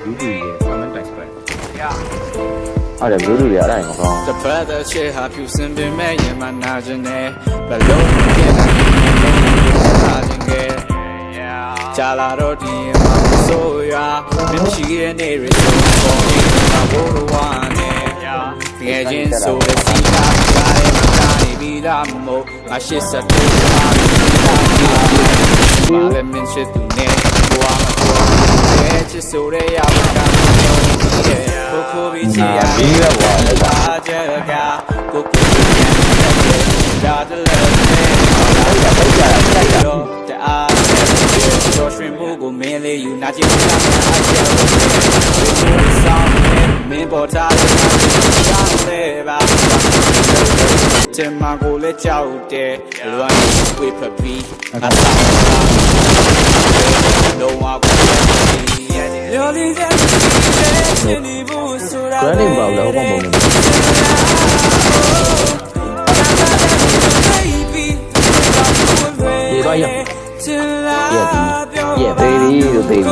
beauty ရဲ့ comment text ပဲအဲ့ဒါ beauty တွေအဲ့ဒါမကောင်း The brother ချေဟာဖြူစင်ပင်မဲ့ရင်မနာခြင်းနဲ့ဘလုံးပြည့်လာခြင်းခဲ့ကြာလာတော့ဒီမှာဆိုရမရှိရဲ့နေရဆိုပေါ်နေတာဘိုးတော်ဝါနဲ့တကယ်ချင်းဆိုတဲ့စီကားကြားရဲ့မတားနေပြီလားမို့ငါရှစ်ဆက်တူပါဘာလဲမင်းချစ်သူနဲ့ဘွားမတော်တဲ့ချစ်ဆိုတဲ့ရောက်တာကိုကိုပြီးချီရပြီးတော့ဘာကြကကိုကိုဒါတလည်းတော့တအားကျော်ရွှင်မှုကိုမင်းလေးယူနာချင်တာအားချင်လို့ဆောင်းမင်းပေါ်ထားတဲ့ဆောင်းလေးပါချင်မကိုလည်းကြောက်တယ်လွမ်းဝေးဖပြီးအသာလုံးဝကိုရောလေးတဲ့နေဖို့ဆိုတာ branding ပါလို့ဘာမှမဟုတ်ဘူးဒီတော့ရ Yeah baby baby